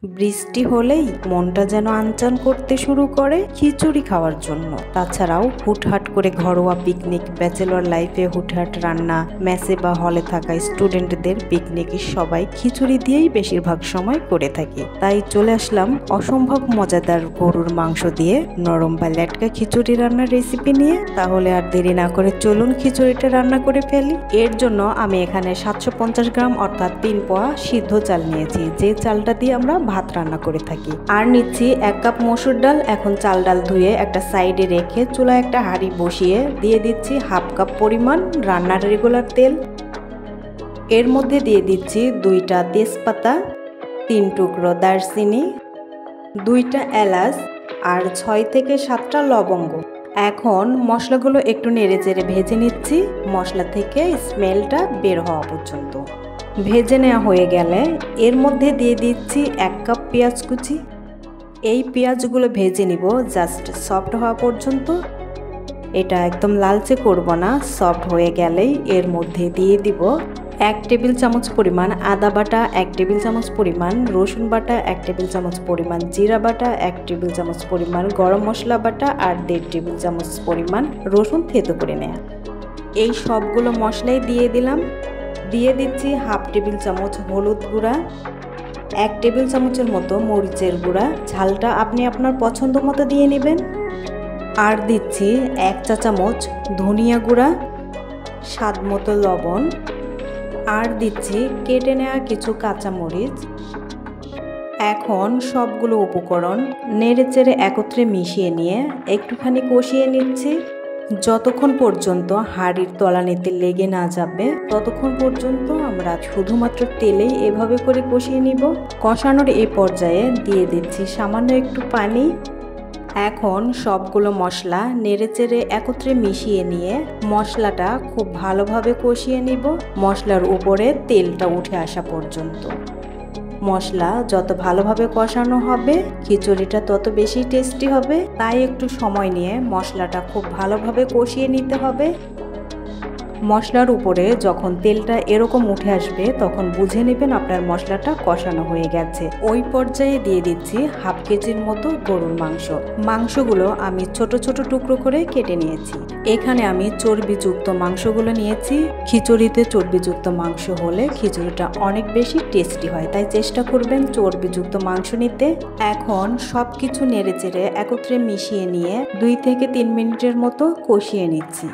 বৃষ্টি হলেই মনটা যেন আনচান করতে শুরু করে খিচুড়ি খাওয়ার জন্য। তাছাড়াও হুটহাট করে ঘরোয়া পিকনিক, ব্যাচেলর লাইফে হুটহাট রান্না, মেসে বা হলে থাকা স্টুডেন্টদের পিকনিক সবাই খিচুড়ি দিয়েই বেশিরভাগ সময় করে থাকি। তাই চলে আসলাম অসম্ভব মজাদার গরুর মাংস দিয়ে নরম বা লেটকা খিচুড়ি রান্নার রেসিপি নিয়ে। তাহলে আর দেরি না করে চলুন খিচুড়িটা রান্না করে ফেলি। এর জন্য আমি এখানে 750 গ্রাম অর্থাৎ 3 পোয়া সিদ্ধ চাল নিয়েছি, যে চালটা দিয়ে আমরা ভাত রান্না করে থাকি। আর নিচ্ছি 1 কাপ মসুর ডাল। এখন চাল ডাল ধুয়ে একটা সাইডে রেখে চুলায় একটা হাঁড়ি বসিয়ে দিয়ে দিচ্ছি হাফ কাপ পরিমাণ রান্নার রেগুলার তেল। এর মধ্যে দিয়ে দিচ্ছি 2টা তেজপাতা, 3 টুকরো দারচিনি, 2টা এলাচ আর 6 থেকে 7টা লবঙ্গ। এখন মশলাগুলো একটু নেড়েচেড়ে ভেজে নিচ্ছি মশলা থেকে স্মেলটা বের হওয়া পর্যন্ত। ভেজে নেওয়া হয়ে গেলে এর মধ্যে দিয়ে দিচ্ছি 1 কাপ পেঁয়াজ কুচি। এই পেঁয়াজগুলো ভেজে নিব জাস্ট সফট হওয়া পর্যন্ত। এটা একদম লালচে করব না, সফট হয়ে গেলেই এর মধ্যে দিয়ে দিব 1 টেবিল চামচ পরিমাণ আদা বাটা, 1 টেবিল চামচ পরিমাণ রসুন বাটা, 1 টেবিল চামচ পরিমাণ জিরা বাটা, 1 টেবিল চামচ পরিমাণ গরম মশলা বাটা আর 1.5 টেবিল চামচ পরিমাণ রসুন থেতো করে নেওয়া। এই সবগুলো মশলাই দিয়ে দিলাম। দিয়ে দিচ্ছি হাফ টেবিল চামচ হলুদ গুঁড়া, 1 টেবিল চামচের মতো মরিচের গুঁড়া, ঝালটা আপনি আপনার পছন্দ মতো দিয়ে নেবেন। আর দিচ্ছি 1 চা চামচ ধনিয়া গুঁড়া, স্বাদ মতো লবণ, আর দিচ্ছি কেটে নেওয়া কিছু কাঁচামরিচ। এখন সবগুলো উপকরণ নেড়েচেড়ে একত্রে মিশিয়ে নিয়ে একটুখানি কষিয়ে নিচ্ছি। যতক্ষণ পর্যন্ত হাঁড়ির তলানিতে লেগে না যাবে ততক্ষণ পর্যন্ত আমরা শুধুমাত্র তেলেই এভাবে করে কষিয়ে নিব। কষানোর এই পর্যায়ে দিয়ে দিচ্ছি সামান্য একটু পানি। এখন সবগুলো মশলা নেড়েচেড়ে একত্রে মিশিয়ে নিয়ে মশলাটা খুব ভালোভাবে কষিয়ে নিব মশলার উপরে তেলটা উঠে আসা পর্যন্ত। মশলা যত ভালোভাবে কষানো হবে খিচুড়িটা তত বেশি টেস্টি হবে। তাই একটু সময় নিয়ে মশলাটা খুব ভালোভাবে কষিয়ে নিতে হবে। মশলার উপরে যখন তেলটা এরকম উঠে আসবে তখন বুঝে নেবেন আপনার মশলাটা কষানো হয়ে গেছে। ওই পর্যায়ে দিয়ে দিচ্ছি হাফ কেজির মতো গরুর মাংস। মাংসগুলো আমি ছোট ছোট টুকরো করে কেটে নিয়েছি। এখানে আমি চর্বিযুক্ত মাংসগুলো নিয়েছি। খিচুড়িতে চর্বিযুক্ত মাংস হলে খিচুড়িটা অনেক বেশি টেস্টি হয়, তাই চেষ্টা করবেন চর্বিযুক্ত মাংস নিতে। এখন সবকিছু নেড়েচেড়ে একত্রে মিশিয়ে নিয়ে 2 থেকে 3 মিনিটের মতো কষিয়ে নিচ্ছি।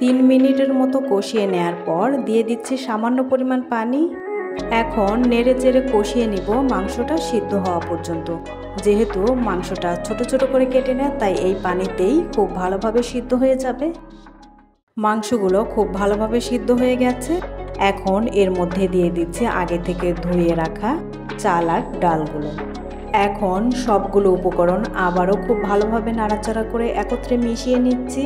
3 মিনিটের মতো কষিয়ে নেওয়ার পর দিয়ে দিচ্ছি সামান্য পরিমাণ পানি। এখন নেড়েচেড়ে কষিয়ে নিব মাংসটা সিদ্ধ হওয়া পর্যন্ত। যেহেতু মাংসটা ছোট ছোট করে কেটে নেয় তাই এই পানিতেই খুব ভালোভাবে সিদ্ধ হয়ে যাবে। মাংসগুলো খুব ভালোভাবে সিদ্ধ হয়ে গেছে। এখন এর মধ্যে দিয়ে দিচ্ছি আগে থেকে ধুয়ে রাখা চাল আর ডালগুলো। এখন সবগুলো উপকরণ আবারও খুব ভালোভাবে নাড়াচাড়া করে একত্রে মিশিয়ে নিচ্ছি।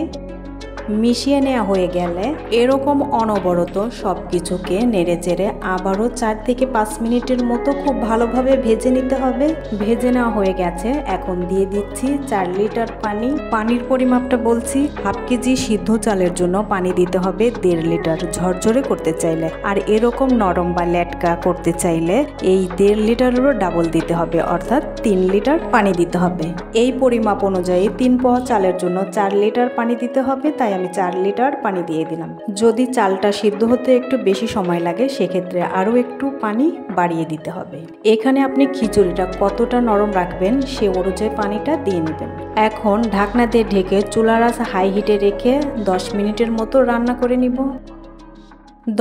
মিশিয়ে নেওয়া হয়ে গেলে এরকম অনবরত সব কিছুকে নেড়েচেড়ে আবারও 4 থেকে 5 মিনিটের মতো খুব ভালোভাবে ভেজে নিতে হবে। ভেজে নেওয়া হয়ে গেছে। এখন দিয়ে দিচ্ছি 4 লিটার পানি। পানির পরিমাপটা বলছি, হাফ কেজি সিদ্ধ চালের জন্য পানি দিতে হবে 1.5 লিটার ঝরঝরে করতে চাইলে, আর এরকম নরম বা লেটকা করতে চাইলে এই 1.5 লিটারেরও ডাবল দিতে হবে, অর্থাৎ 3 লিটার পানি দিতে হবে। এই পরিমাপ অনুযায়ী 3 পোয়া চালের জন্য 4 লিটার পানি দিতে হবে, তাই আমি 4 লিটার পানি দিয়ে দিলাম। যদি চালটা সিদ্ধ হতে একটু বেশি সময় লাগে সেক্ষেত্রে আরও একটু পানি বাড়িয়ে দিতে হবে। এখানে আপনি খিচুড়িটা কতটা নরম রাখবেন সে অনুযায়ী পানিটা দিয়ে নেবেন। এখন ঢাকনা দিয়ে ঢেকে চুলার আঁচ হাই হিটে রেখে 10 মিনিটের মতো রান্না করে নিব।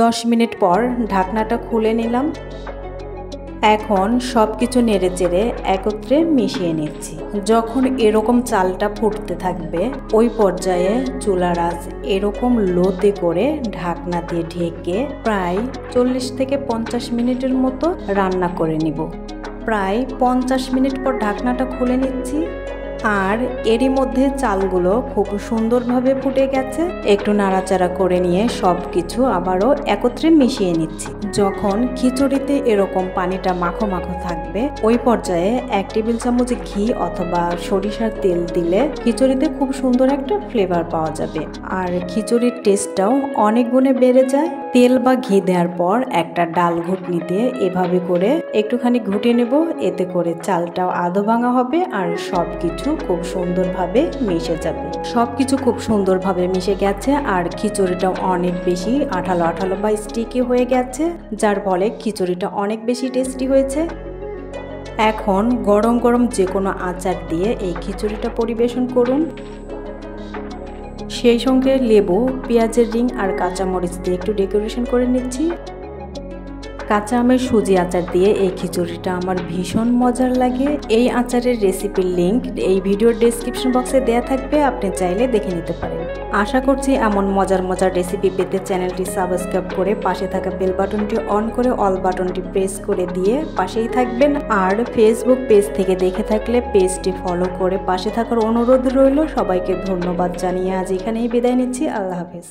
10 মিনিট পর ঢাকনাটা খুলে নিলাম। এখন সবকিছু নেড়েচেড়ে একত্রে মিশিয়ে নিচ্ছি। যখন এরকম চালটা ফুটতে থাকবে ওই পর্যায়ে চুলার আঁচ এরকম লোতে করে ঢাকনা দিয়ে ঢেকে প্রায় 40 থেকে 50 মিনিটের মতো রান্না করে নিব। প্রায় 50 মিনিট পর ঢাকনাটা খুলে নিচ্ছি। আর এরই মধ্যে চালগুলো খুব সুন্দরভাবে ফুটে গেছে। একটু নাড়াচাড়া করে নিয়ে সব কিছু আবারও একত্রে মিশিয়ে নিচ্ছি। যখন খিচুড়িতে এরকম পানিটা মাখো মাখো থাকবে ওই পর্যায়ে 1 টেবিল চামচ ঘি অথবা সরিষার তেল দিলে খিচুড়িতে খুব সুন্দর একটা ফ্লেভার পাওয়া যাবে আর খিচুড়ির টেস্টটাও অনেক গুণে বেড়ে যায়। তেল বা ঘি দেওয়ার পর একটা ডাল ঘুটনি দিয়ে এভাবে করে একটুখানি ঘুটে নেব, এতে করে চালটাও আধো ভাঙা হবে আর সব কিছু খুব সুন্দরভাবে মিশে যাবে। সব কিছু খুব সুন্দরভাবে মিশে গেছে আর খিচুড়িটাও অনেক বেশি আঠালো আঠালো বা স্টিকি হয়ে গেছে, যার ফলে খিচুড়িটা অনেক বেশি টেস্টি হয়েছে। এখন গরম গরম যে কোনো আচার দিয়ে এই খিচুড়িটা পরিবেশন করুন। সেই সঙ্গে লেবু, পেঁয়াজের রিং আর কাঁচামরিচ দিয়ে একটু ডেকোরেশন করে নিচ্ছি। কাঁচা আমের সুজি আচার দিয়ে এই খিচুড়িটা আমার ভীষণ মজার লাগে। এই আচারের রেসিপির লিংক এই ভিডিওর ডেসক্রিপশন বক্সে দেওয়া থাকবে, আপনি চাইলে দেখে নিতে পারেন। আশা করছি এমন মজার মজার রেসিপি পেতে চ্যানেলটি সাবস্ক্রাইব করে পাশে থাকা বেল বাটনটি অন করে অল বাটনটি প্রেস করে দিয়ে পাশেই থাকবেন। আর ফেসবুক পেজ থেকে দেখে থাকলে পেজটি ফলো করে পাশে থাকার অনুরোধ রইল। সবাইকে ধন্যবাদ জানিয়ে আজ এখানেই বিদায় নিচ্ছি। আল্লাহ হাফেজ।